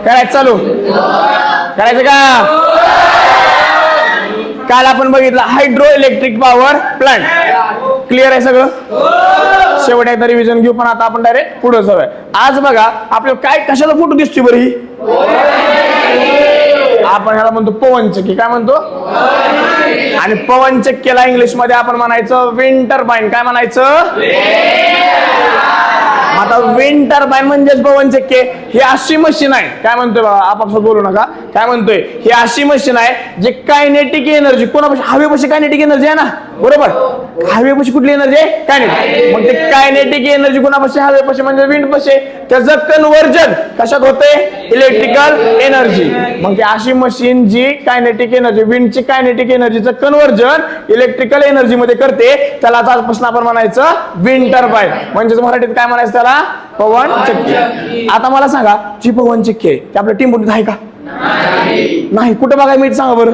करायचं चालू करायचं का? काल आपण बघितलं hydro electric power plant. Clear आहे सगळं? शेवट एकदा रिव्हिजन घेऊ, पण आता आपण डायरेक्ट पुढे जाऊया. आज बघा आपल्याला काय कशाला फोटो दिसतोय बरं? ही आपण ह्याला म्हणतो पवनचक्की. काय म्हणतो? आणि पवनचक्कीला इंग्लिश मध्ये आपण म्हणायचं विंड टर्बाईन. काय म्हणायचं? आता विंड टर्बाईन म्हणजेच पवनचक्की. ही अशी मशीन आहे, काय म्हणतोय बाबा आपापसात बोलू नका, काय म्हणतोय, ही अशी मशीन आहे जे कायनेटिक एनर्जी कोणापाशी, हवेपाशी कायनेटिक एनर्जी आहे ना, बरोबर? हवेपाशी कुठली एनर्जी आहे? कायनेटिक. मग ते कायनेटिक एनर्जी कोणापाशी? हवेपाशी, म्हणजे विंड पाशी. त्याचं कन्व्हर्जन कशात होते? Electrical energy. मग ती अशी मशीन जी कायनेटिक एनर्जी, विंडची कायनेटिक एनर्जीचं कन्व्हर्जन इलेक्ट्रिकल एनर्जी मध्ये करते, त्याला आजपासून आपण म्हणायचं विंड टर्बाईन. म्हणजेच मराठीत काय म्हणायचं त्याला? पवन चक्की. आता मला सांगा, जी पवन चक्की आहे ती आपल्या टिंबुर्णीत आहे का? नाही. कुठं बघायला मिळते सांगा बरं?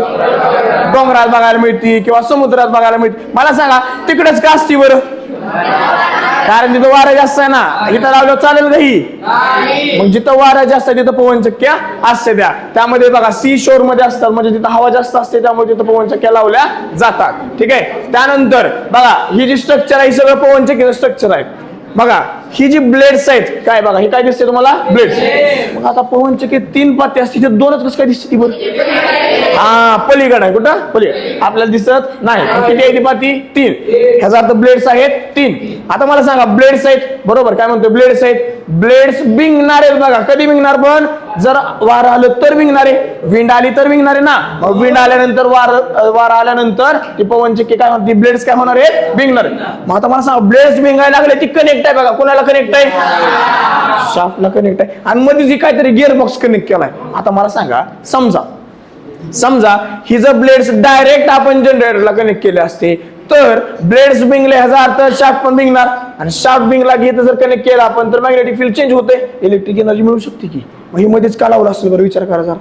डोंगरात बघायला मिळते किंवा समुद्रात बघायला मिळते. मला सांगा तिकडेच का असते बरं? कारण जिथं वारा जास्त आहे ना, इथं लावलं चालेल काही? मग जिथं वारा जास्त आहे तिथं पवनचक्क्या असते त्या. त्यामध्ये बघा सी शोर मध्ये असतात, म्हणजे तिथं हवा जास्त असते, त्यामुळे तिथं पवनचक्क्या लावल्या जातात. ठीक आहे. त्यानंतर बघा ही जी स्ट्रक्चर आहे, सगळं पवनचक्कीचं स्ट्रक्चर आहे. बघा ही जी ब्लेड्स आहेत, काय बघा ही काय दिसते तुम्हाला? ब्लेड्स. मग आता पवनचक्की 3 पाती असते, तिथे 2च कसं काय दिसते ती बरं? हा, पलीकडे आहे. कुठं? पलीकडे. आपल्याला दिसत नाही. किती आहे ती पाती? 3. ह्याचा अर्थ ब्लेड्स आहेत 3. आता मला सांगा ब्लेड्स आहेत, बरोबर? काय म्हणतो? ब्लेड्स आहेत. ब्लेड्स बिंगणार आहेत. बघा कधी बिंगणार? पण जर वारं आलं तर बिंगणार आहे, विंड आली तर बिंगणार आहे ना. मग विंड आल्यानंतर वारं आल्यानंतर ती पवनचक्की काय म्हणते? ब्लेड्स काय होणार आहेत? बिंगणार आहे. मग आता मला सांगा ब्लेड्स बिंगायला लागले, ती कनेक्ट आहे बघा. कोणाला कनेक्ट आहे? शाफ्टला कनेक्ट आहे. आणि मध्ये जी काहीतरी गिअरबॉक्स कनेक्ट केलाय. आता मला सांगा, समजा ही जर ब्लेड्स डायरेक्ट आपण जनरेटरला कनेक्ट केले असते तर ब्लेड्स बिंगले, ह्याचा अर्थ शाफ्ट पण बिंगणार. आणि शाफ्ट बिंगला की जर कनेक्ट केला आपण तर मॅग्नेटिक फील्ड चेंज होते, इलेक्ट्रिक एनर्जी मिळू शकते की. मग ही मध्येच का लावलं असेल बरं? विचार करा जरा.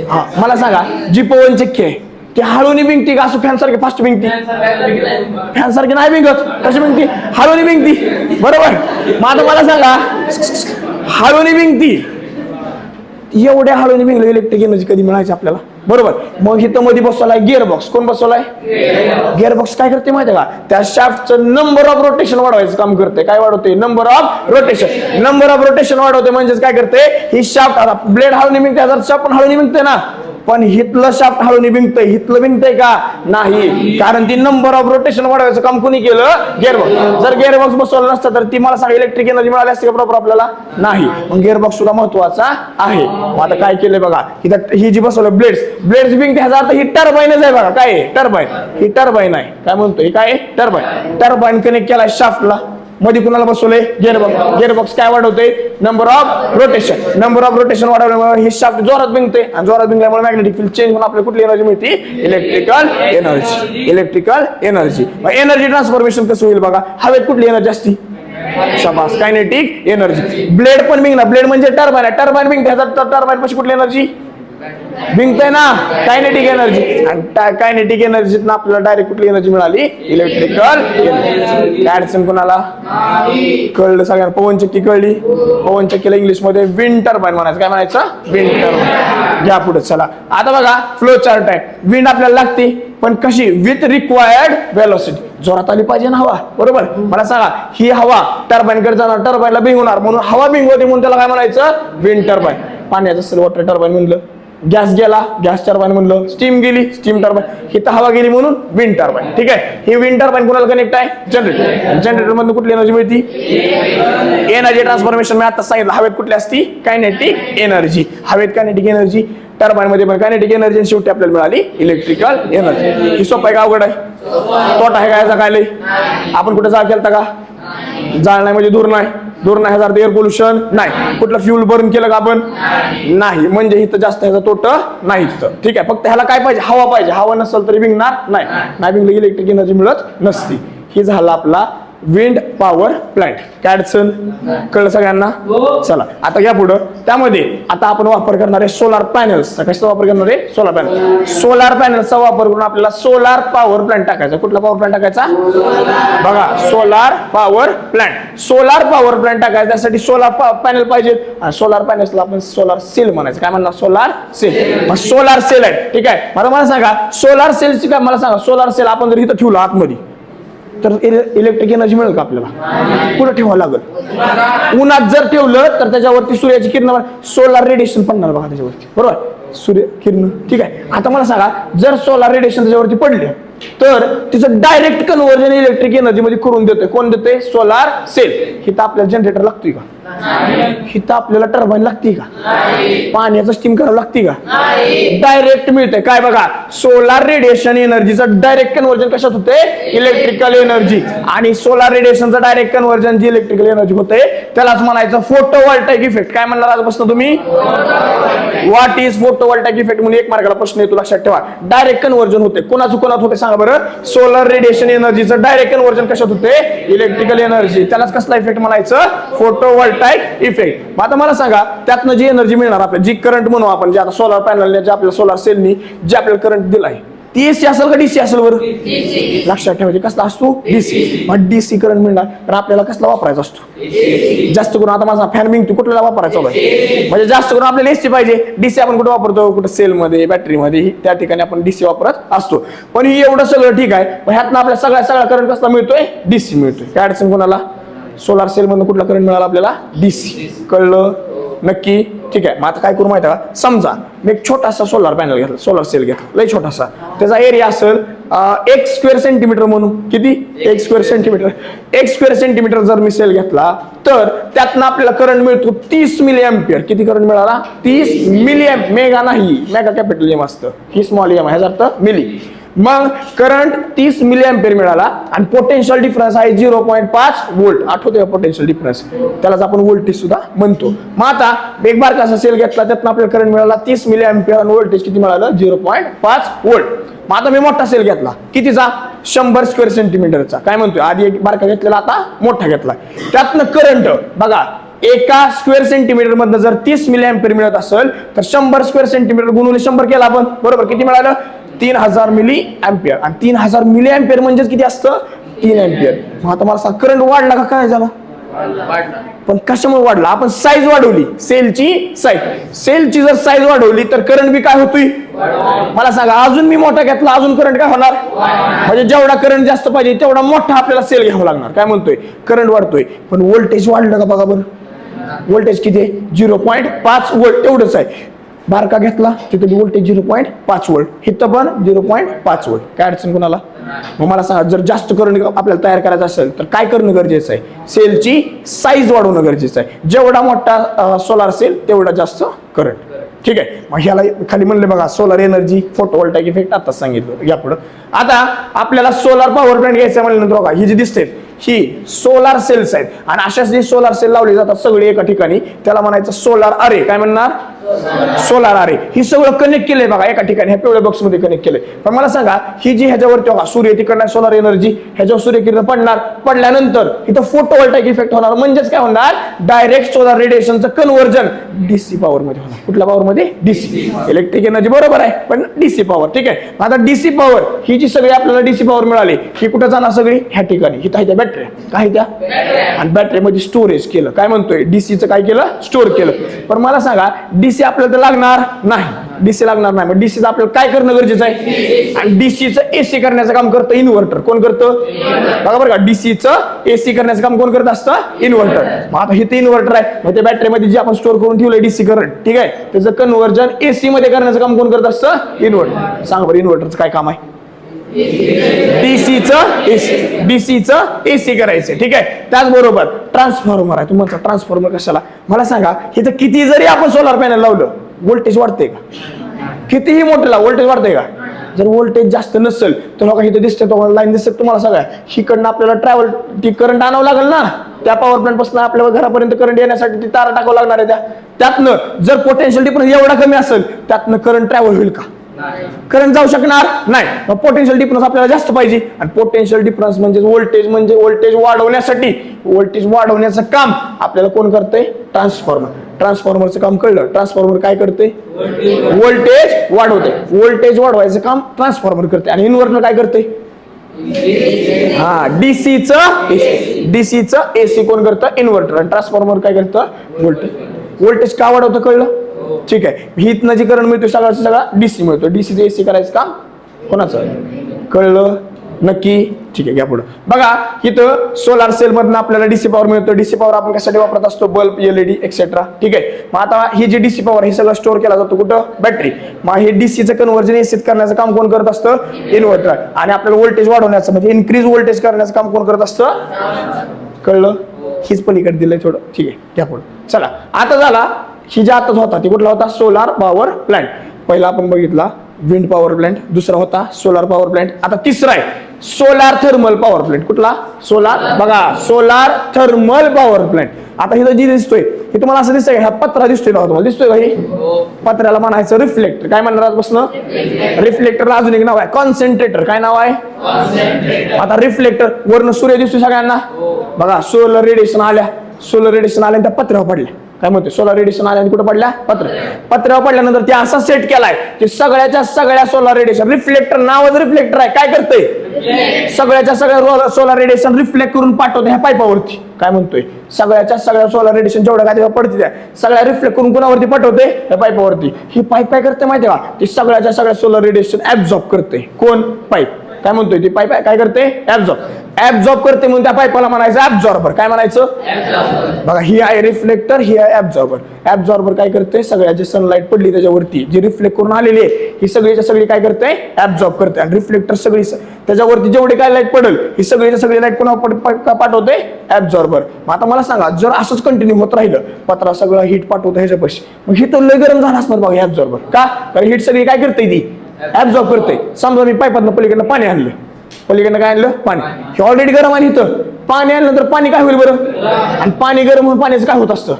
हा, मला सांगा जी पवनचक्की आहे ती हळूनी बिंगती का असं फॅन सारखी फास्ट बिंगती? फॅन सारखी नाही बिंगत. कशी बिंगती? हळूनी बिंगती, बरोबर? मग आता मला सांगा हळूनी बिंगती, एवढ्या हळूनी बिंगलं इलेक्ट्रिक एनर्जी कधी मिळायची आपल्याला? बरोबर. मग इथं मध्ये बसवलाय गिअरबॉक्स. कोण बसवलाय? गिअरबॉक्स. काय करते माहिती आहे का? त्या शाफ्टचं नंबर ऑफ रोटेशन वाढवायचं काम करते. काय वाढवते? Number of rotation. Number of rotation वाढवते म्हणजेच काय करते? ही शाफ्ट, ब्लेड हळूनी बिंगते, शाफ्ट पण हळूनी बिंगते ना, पण हितलं शाफ्ट हळूनी बिंगतंय, हितलं बिंगतंय का? नाही. कारण ती नंबर ऑफ रोटेशन वाढवायचं काम कोणी केलं? गिअरबॉक्स. जर गिअरबॉक्स बसवलं नसतं तर ती मला सांगा इलेक्ट्रिक एनर्जी मिळाली असते का प्रॉपर आपल्याला? नाही. मग गिअरबॉक्स सुद्धा महत्वाचा आहे. मग आता काय केलंय बघा, ही जी बसवलं ब्लेड्स बिंगते, ह्याचा अर्थ ही टर्बाईनच आहे बघा. काय आहे? टर्बाईन. ही टर्बाईन आहे. काय म्हणतो? ही काय? टर्बाईन कनेक्ट केलाय शाफ्टला. मध्ये कुणाला बसवलंय? गिअरबॉक्स काय वाढवते? Number of rotation. Number of rotation वाढवल्यामुळे ही शाफ्ट जोरात बिंगते, आणि जोरात बिंगल्यामुळे मॅग्नेटिक फील्ड चेंज होऊन आपल्याला कुठली एनर्जी मिळते? Electrical energy. मग एनर्जी ट्रान्सफॉर्मेशन कसं होईल बघा? हवेत कुठली एनर्जी असती? शाबास, कायनेटिक एनर्जी. ब्लेड पण बिंगणार. ब्लेड म्हणजे टर्बाईन आहे. टर्बाईन बिंगते, टर्बाईन पाशी कुठली एनर्जी? बिंगतंय ना, कायनेटिक एनर्जी. आणि कायनेटिक एनर्जीत आपल्याला डायरेक्ट कुठली एनर्जी मिळाली? Electrical energy. काय अडचण कोणाला? कळलं सगळ्यांना? पवनचक्की कळली. पवनचक्कीला इंग्लिश मध्ये विंड टर्बाईन म्हणायचं. काय म्हणायचं? Wind turbine. घ्या पुढे. चला आता बघा फ्लो चार्ट आहे. विंड आपल्याला लागते, पण कशी? With required velocity. जोरात आली पाहिजे ना हवा, बरोबर? मला सांगा ही हवा टर्बाईन कडे जाणार, टर्बाईनला बिंगवणार, म्हणून हवा बिंगवते, म्हणून त्याला काय म्हणायचं? Wind turbine. पाण्याचं असेल वॉटर टर्बाईन म्हणलं. गॅस गेला, गॅस टर्बाईन म्हणलं. स्टीम गेली, स्टीम टर्बाईन. हिथं हवा गेली म्हणून विंड टर्बाईन. ठीक आहे. ही विंड टर्बाईन कोणाला कनेक्ट आहे? जनरेटर. जनरेटर मधून कुठली एनर्जी मिळते? Energy transformation. मी आता सांगितलं हवेत कुठली असती? Kinetic energy. हवेत कायनेटिक एनर्जी, टर्बाईन मध्ये पण कायनेटिक एनर्जी, शेवटी आपल्याला मिळाली इलेक्ट्रिकल एनर्जी. ही सोपं आहे का अवघड आहे? तोटा आहे काय? काय आपण कुठे जाळ केलता का? जाळ नाही म्हणजे दूर नाही. ह्याचा अर्थ एअर पोल्युशन नाही. कुठलं फ्यूल बर्न केलं का आपण? नाही. म्हणजे इथं जास्त ह्याचा तोटा नाही. ठीक आहे. फक्त ह्याला काय पाहिजे? हवा पाहिजे. हवा नसेल तरी बिंगणार नाही. बिंगली इलेक्ट्रिक एनर्जी मिळत नसती. ही झाला आपला विंड पॉवर प्लांट. काय अडचण? कळलं सगळ्यांना? चला आता घ्या पुढं. त्यामध्ये आता आपण वापर करणार आहे सोलार पॅनल्सचा. कशाचा वापर करणार आहे? Solar panel. सोलार पॅनलचा वापर करून आपल्याला सोलार पॉवर प्लांट टाकायचा. कुठला पॉवर प्लांट टाकायचा? बघा, solar power plant. Solar power plant टाकायचा त्यासाठी सोलार पॅनल पाहिजेत. सोलार पॅनल्सला आपण सोलार सेल म्हणायचं. काय म्हणणार? Solar cell. मग सोलार सेल आहे, ठीक आहे. मला सांगा सोलार सेलची काय, मला सांगा सोलार सेल आपण जर इथं ठेवलं आतमध्ये तर इलेक्ट्रिक एनर्जी मिळेल का आपल्याला? कुठं ठेवावं लागेल? उन्हात जर ठेवलं तर त्याच्यावरती सूर्याची किरण, सोलार रेडिएशन पडणार बघा त्याच्यावरती, बरोबर? सूर्य किरण, ठीक आहे. आता मला सांगा जर सोलार रेडिएशन त्याच्यावरती पडले तर तिचं डायरेक्ट कन्व्हर्जन इलेक्ट्रिक एनर्जी मध्ये करून देतोय. कोण देतोय? Solar cell. हिथं आपल्याला जनरेटर लागतोय का? हिथं आपल्याला टर्बाईन लागते का? पाण्याचं स्टीम करावं लागते का? डायरेक्ट मिळतंय. काय बघा, सोलार रेडिएशन एनर्जीचं डायरेक्ट कन्व्हर्जन कशात होते? Electrical energy. आणि सोलार रेडिएशनचं डायरेक्ट कन्व्हर्जन जी इलेक्ट्रिकल एनर्जी होते त्यालाच म्हणायचं फोटोव्होल्टाइक इफेक्ट. काय म्हणणार आजपासून तुम्ही? व्हॉट इज फोटोव्होल्टाइक इफेक्ट म्हणून एक मार्काला प्रश्न येतो, लक्षात ठेवा. डायरेक्ट कन्व्हर्जन होते. कोणाचं कोणात होते सांगा बरं? सोलार रेडिएशन एनर्जीचं डायरेक्ट कन्व्हर्जन कशात होते? Electrical energy. त्यालाच कसला इफेक्ट म्हणायचं? फोटोव्होल्टाइक इफेक्ट. आता मला सांगा त्यातनं जी एनर्जी मिळणार आपल्याला, जी करंट म्हणू आपण, जे आता सोलार पॅनलने, जे आपल्या सोलार सेलनी जे आपल्याला करंट दिलाय, ती एसी असेल का डीसी असेल? बरं, लक्षात ठेवायचे. कसला असतो? डीसी. मग डीसी करंट मिळणार तर आपल्याला कसला वापरायचा असतो? जास्त करून आता माझा फॅन मिळतो कुठला वापरायचा आहे? म्हणजे जास्त करून आपल्याला एसी पाहिजे. डीसी आपण कुठे वापरतो? कुठं सेलमध्ये, बॅटरीमध्ये, त्या ठिकाणी आपण डीसी वापरत असतो. पण ही एवढं सगळं ठीक आहे, पण ह्यातनं आपल्याला सगळा करंट कसला मिळतोय? डीसी मिळतोय. काय अडचण कोणाला? सोलार सेल मधून कुठला करंट मिळाला आपल्याला? डीसी. कळलं नक्की? ठीक आहे. मग आता काय करू माहिती आहे का? समजा मी एक छोटासा सोलार पॅनल घेतला, सोलार सेल घेतला, लय छोटासा. त्याचा एरिया असेल 1 स्क्वेअर सेंटीमीटर म्हणून. किती? 1 स्क्वेअर सेंटीमीटर. 1 स्क्वेअर सेंटीमीटर जर मी सेल घेतला तर त्यातनं आपल्याला करंट मिळतो 30 मिली अँपिअर. किती करंट मिळाला? 30 मिली. मेगा नाही, मेगा कॅपिटल एम असतं, ही स्मॉल एम आहे, ह्याचा अर्थ मिली. मग करंट 30 मिली अँपिअर मिळाला आणि पोटेन्शियल डिफरन्स आहे 0.5 व्होल्ट. आठवतोय पोटेन्शियल डिफरन्स? त्यालाच आपण व्होल्टेज सुद्धा म्हणतो. मग आता एक बारकासा सेल घेतला, त्यातनं आपल्याला करंट मिळाला 30 मिली अँपिअर आणि व्होल्टेज किती मिळालं? 0.5 व्होल्ट. मग आता मी मोठा सेल घेतला, कितीचा? 100 स्क्वेअर सेंटीमीटरचा. काय म्हणतोय? आधी एक बारका घेतलेला, आता मोठा घेतला. त्यातनं करंट बघा, एका स्क्वेअर सेंटीमीटर मधनं जर 30 मिली अँपिअर मिळत असेल तर 100 स्क्वेअर सेंटीमीटर गुणुले 100 केला आपण, बरोबर? किती मिळालं? 3000 मिली अँपिअर. आणि 3000 मिली अँपिअर म्हणजे किती असतं? 3 अँपिअर. मग आता मला सांग, करंट वाढला का काय झाला? पण कशामुळे वाढला? आपण साईज वाढवली, सेलची साईज. सेलची जर साईज वाढवली तर करंट बी काय होतोय? मला सांगा, अजून मी मोठा घेतला, अजून करंट काय होणार? म्हणजे जेवढा करंट जास्त पाहिजे तेवढा मोठा आपल्याला सेल घ्यावा लागणार. काय म्हणतोय? करंट वाढतोय. पण व्होल्टेज वाढलं का बघा बरं? व्होल्टेज किती आहे? 0.5 व्होल्ट. तेवढंच आहे. बारका घेतला तिथे व्होल्टेज 0.5 व्होल्ट, इथं पण 0.5 व्होल्ट. काय अडचण कोणाला? मग मला सांगा, जर जास्त करंट आपल्याला तयार करायचं असेल तर काय करणं गरजेचं आहे? सेलची साईज वाढवणं गरजेचं आहे. जेवढा मोठा सोलार सेल तेवढा जास्त करंट. ठीक आहे. मग ह्याला खाली म्हणले बघा, सोलार एनर्जी, फोटोव्होल्टाइक इफेक्ट आता सांगितलं. या पुढे आता आपल्याला सोलार पॉवर प्लांट घ्यायचा म्हणल्यानंतर बघा, ही जी दिसते ही सोलार सेल्स आहेत. आणि अशाच जी सोलार सेल लावली जातात सगळे एका ठिकाणी, त्याला म्हणायचं सोलार अरे. काय म्हणणार? सोलार अरे. ही सगळं कनेक्ट केलंय बघा एका ठिकाणी, ह्या पिवळ्या बॉक्स मध्ये कनेक्ट केलंय. पण मला सांगा, ही जी ह्याच्यावरती बघा सूर्य तिकडनं सोलार एनर्जी, ह्याच्यावर सूर्यकिरण पडणार, पडल्यानंतर इथं फोटोव्होल्टाइक इफेक्ट होणार. म्हणजेच काय होणार? डायरेक्ट सोलार रेडिएशनचं कन्व्हर्जन डीसी पॉवर मध्ये होणार. कुठल्या पॉवर मध्ये? डीसी. इलेक्ट्रिक एनर्जी बरोबर आहे, पण डीसी पॉवर. ठीक आहे. आता डीसी पॉवर ही जी सगळी आपल्याला डीसी पॉवर मिळाली, ही कुठे जाणार? सगळी ह्या ठिकाणी. ही त्या बॅटरी, काय त्या? आणि बॅटरीमध्ये स्टोरेज केलं. काय म्हणतोय? डीसीचं काय केलं? स्टोअर केलं. पण मला सांगा, डीसी आपल्याला तर लागणार नाही. डीसी लागणार नाही. मग डीसीचं आपल्याला काय करणं गरजेचं आहे? आणि डीसीचं एसी करण्याचं काम करतं इन्व्हर्टर. कोण करतं? बघा बरं का, डीसीचं एसी करण्याचं काम कोण करत असतं? इन्व्हर्टर. मग आता हे ते इन्व्हर्टर आहे, मग ते बॅटरीमध्ये जे आपण स्टोअर करून ठेवलंय डीसी करंट, ठीक आहे, त्याचं कन्व्हर्जन एसी मध्ये करण्याचं काम कोण करत असतं? इन्व्हर्टर. सांगा बरं, इन्व्हर्टरचं काय काम आहे? डीसीचं एसी करायचं. ठीक आहे. त्याचबरोबर ट्रान्सफॉर्मर आहे. तुम्हाला ट्रान्सफॉर्मर कशाला? मला सांगा, इथं किती जरी आपण सोलार पॅनल लावलं, व्होल्टेज वाढते का? कितीही मोठं व्होल्टेज वाढते का? जर व्होल्टेज जास्त नसेल तर बघा इथे दिसते, तुम्हाला लाईन दिसते तुम्हाला सगळ्या, हिकडनं आपल्याला ट्रॅव्हल ती करंट आणावं लागेल ना. त्या पॉवर प्लांट पासून आपल्या घरापर्यंत करंट येण्यासाठी ती तारा टाकावं लागणार आहे. त्यातनं जर पोटेन्शियल डिफरन्स एवढा कमी असेल, त्यातनं करंट ट्रॅव्हल होईल का? करंट जाऊ शकणार नाही. मग पोटेन्शियल डिफरन्स आपल्याला जास्त पाहिजे, आणि पोटेन्शियल डिफरन्स म्हणजे व्होल्टेज वाढवण्याचं काम आपल्याला कोण करतंय? ट्रान्सफॉर्मरचं काम कळलं. ट्रान्सफॉर्मर काय करते? व्होल्टेज वाढवते. व्होल्टेज वाढवायचं काम ट्रान्सफॉर्मर करते. आणि इन्व्हर्टर काय करते? डीसीचं एसी कोण करतं? इन्व्हर्टर. आणि ट्रान्सफॉर्मर काय करतं? व्होल्टेज का वाढवतं? कळलं? ठीक आहे. हितनं जे करंट मिळतो सगळा डीसी मिळतो. डीसीचं एसी करायचं काम कोणाचं? कळलं नक्की? ठीक आहे, घ्या पुढे. बघा इथं सोलार सेल मधून आपल्याला डीसी पॉवर मिळतो. डीसी पॉवर आपण कशासाठी वापरत असतो? Bulb, LED etcetera. ठीक आहे. मग आता ही जी डीसी पॉवर हे सगळं स्टोअर केला जातो कुठं? बॅटरी. मग हे डीसीचं कन्व्हर्जन एसीत करण्याचं काम कोण करत असतं? इन्व्हर्टर. आणि आपल्याला व्होल्टेज वाढवण्याचं म्हणजे इन्क्रीज व्होल्टेज करण्याचं काम कोण करत असतं? कळलं? हीच पलीकडे दिलंय थोडं. ठीक आहे, घ्या पुढे. चला आता झाला ही जी आताच होता ती कुठला होता? Solar power plant. पहिला आपण बघितला विंड पॉवर प्लांट, दुसरा होता सोलार पॉवर प्लांट. आता तिसरा आहे सोलार थर्मल पॉवर प्लांट. कुठला? Solar thermal power plant. आता इथं जी दिसतोय हे तुम्हाला असं दिसतंय, हा पत्रा दिसतोय ना तुम्हाला? दिसतोय का? हे पत्र्याला म्हणायचं रिफ्लेक्टर. काय म्हणणार आजपासून? रिफ्लेक्टरला अजून एक नाव आहे कॉन्सन्ट्रेटर. काय नाव आहे? आता रिफ्लेक्टर वरनं सूर्य दिसतोय सगळ्यांना. बघा सोलर रेडिएशन आल्या त्या पत्र्यावर पडल्या. काय म्हणते? सोलार रेडिएशन आल्याने कुठे पडल्या? पत्र्यावर पडल्यानंतर ते असा सेट केलाय की सगळ्या सोलार रेडिएशन, रिफ्लेक्टर नावाचं रिफ्लेक्टर आहे. काय करतंय? सगळ्या सोलार रेडिएशन रिफ्लेक्ट करून पाठवते ह्या पाईपावरती. काय म्हणतोय? सगळ्या सोलार रेडिएशन जेवढ्या काय पडते त्या सगळ्या रिफ्लेक्ट करून कोणावरती पाठवते? ह्या पाईपावरती. ही पाईप काय करते माहिती का? ती सगळ्या सोलार रेडिएशन ऍब्झॉर्ब करते. कोण? पाईप. काय म्हणतोय? ती पाईप काय करते? ऍब्झॉर्ब करते म्हणून त्या पाईपाला म्हणायचं ऍब्झॉर्बर. काय म्हणायचं? बघा ही आहे रिफ्लेक्टर, ही आहे ऍब्झॉर्बर काय करते? सगळ्या जे सनलाईट पडली त्याच्यावरती जी रिफ्लेक्ट करून आलेली आहे ही सगळी काय करते? ऍब्झॉर्ब करते. आणि रिफ्लेक्टर सगळी त्याच्यावरती जेवढी काय लाईट पडेल ही सगळी लाईट कोणा पाठवते? ऍब्झॉर्बर. मग आता मला सांगा जर असंच कंटिन्यू होत राहिलं, पत्रा सगळं हीट पाठवतं ह्याच्यापाशी, मग ही तर लय गरम झाला असणार बघा ऍब्झॉर्बर. का? कारण हीट सगळी काय करते? ती ऍब्झॉर्ब करते. समजा मी पाईपातनं पलीकडनं पाणी आणलं, काय आणलं? पाणी. हे ऑलरेडी गरम आहे. इथं पाणी आणलं तर पाणी काय होईल बरं? आणि पाणी गरम होऊन पाण्याचं काय होत असतं?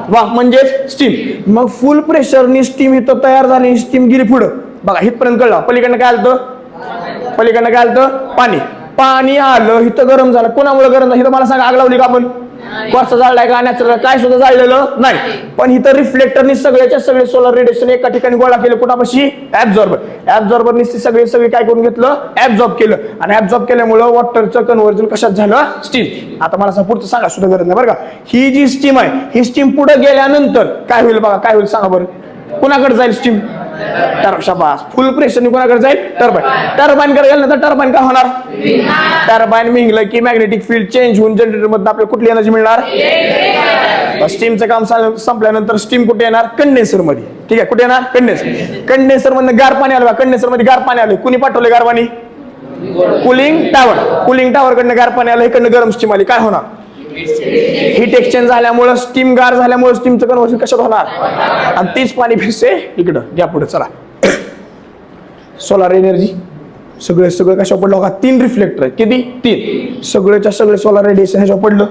वाफ म्हणजेच स्टीम. मग फुल प्रेशरनी स्टीम इथं तयार झाली, स्टीम गेली पुढं. बघा इथपर्यंत कळलं. पलीकडनं काय आलं? पाणी आलं, इथं गरम झालं. कोणामुळे गरम झालं? इथं मला सांगा, आग लावली का आपण? कोळसा जाळलाय का? नॅचरल काय सुद्धा जाळलेलं नाही. पण इथं रिफ्लेक्टरनी सगळे सोलर रेडिएशन एका ठिकाणी गोळा केलं. कुणापाशी? ऍब्झॉर्बरनी सगळी काय करून घेतलं? ऍब्झॉर्ब केलं. आणि ऍब्झॉर्ब केल्यामुळं वॉटरचं कन्व्हर्जन कशात झालं? स्टीम. आता मला पुढचं सांगा सुद्धा गरज नाही बरं का. ही जी स्टीम आहे ही स्टीम पुढे गेल्यानंतर काय होईल? बघा काय होईल सांगा बरं. कुणाकडे जाईल स्टीम? शाबास. फुल प्रेशरने कोणाकडे जाईल? टर्बाईन कडे गेल्यानंतर टर्बाईन काय होणार? टर्बाईन मिंगलं की मॅग्नेटिक फील्ड चेंज होऊन जनरेटर मध्ये आपल्याला कुठली एनर्जी मिळणार? स्टीमचं काम संपल्यानंटर स्टीम कुठे येणार? कंडेन्सर मध्ये. ठीक आहे, कुठे येणार? कंडेन्सर मधनं गार पाणी आलं. कंडेन्सर मध्ये गार पाणी आलं. कुणी पाठवले गार पाणी? कुलिंग टावर कडनं गार पाणी आलं. इकडनं गरम स्टीम आली. काय होणार? हीट एक्सचेंज झाल्यामुळे स्टीम गार झाल्यामुळे स्टीमचं कन्व्हर्जन कशात होणार? आणि तीच पाणी फिरसे इकडं. घ्या पुढे. चला सोलार एनर्जी सगळं कशावर पडलं बघा? 3 रिफ्लेक्टर आहेत. किती? 3. सगळे सोलार रेडिएशन ह्याच्यावर पडलं.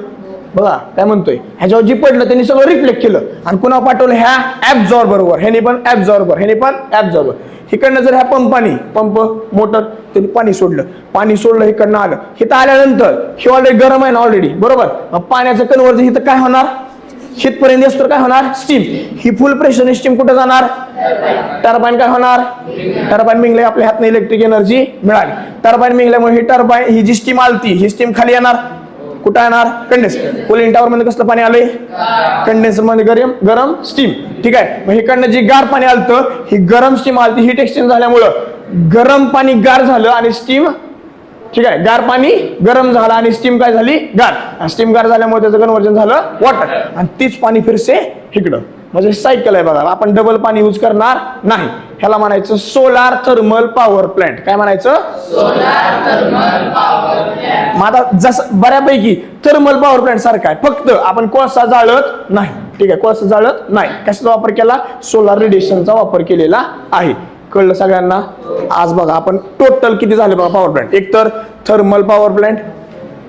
बघा काय म्हणतोय? ह्याच्यावर जी पडलं त्यांनी सगळं रिफ्लेक्ट केलं आणि कुणा पाठवलं? ह्या ऍब्झॉर्बर वर. ह्याने पण ऍब्झॉर्बर. इकडनं जर ह्या पंप मोटर त्यांनी पाणी सोडलं इकडनं आलं. इथं आल्यानंतर हे ऑलरेडी गरम आहे ना ऑलरेडी, बरोबर? पाण्याचं कन्व्हर्जन इथं काय होणार? हितपर्यंत असतं काय होणार? स्टीम. ही फुल प्रेशर स्टीम कुठे जाणार? टर्बाईन. काय होणार? टर्बाईन मिंगले आपल्या हातने इलेक्ट्रिक एनर्जी मिळाली. टर्बाईन मिंगल्यामुळे ही जी स्टीम आलती ही स्टीम खाली येणार. कुठं येणार? कंडेन्सर. कूलिंग टॉवर मध्ये कसलं पाणी आलंय? कंडेन्सर मध्ये गरम स्टीम. ठीक आहे. मग इकडनं जी गार पाणी आलतं ही गरम स्टीम आलती. हीट एक्सचेंज झाल्यामुळं गरम पाणी गार झालं आणि स्टीम, ठीक आहे, गार पाणी गरम झालं आणि स्टीम काय झाली? गार. स्टीम गार झाल्यामुळे त्याचं कन्व्हर्जन झालं वॉटर. आणि तीच पाणी फिरसे इकडं. म्हणजे सायकल आहे बघा. आपण डबल पाणी यूज करणार नाही. ह्याला म्हणायचं सोलार थर्मल पॉवर प्लांट. काय म्हणायचं? Solar thermal power plant. मग आता जसं बऱ्यापैकी थर्मल पॉवर प्लांट सारखं आहे, फक्त आपण कोळसा जाळत नाही. ठीक आहे, कोळसा जाळत नाही. कशाचा वापर केला? सोलार रेडिएशनचा वापर केलेला आहे. कळलं सगळ्यांना? आज बघा आपण टोटल किती झाले बघा पॉवर प्लांट. एक तर thermal power plant,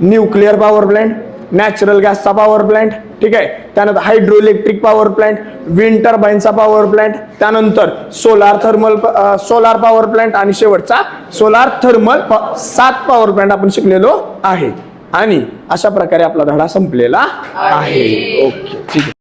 nuclear power plant, natural गॅसचा पॉवर प्लांट, ठीक आहे, त्यानंतर hydro electric power plant, wind टर्बाईनचा पॉवर प्लांट, त्यानंतर सोलार पॉवर प्लांट आणि शेवटचा सोलार थर्मल 7 पॉवर प्लांट आपण शिकलेलो आहे. आणि अशा प्रकारे आपला धडा संपलेला आहे. ओके, ठीक आहे.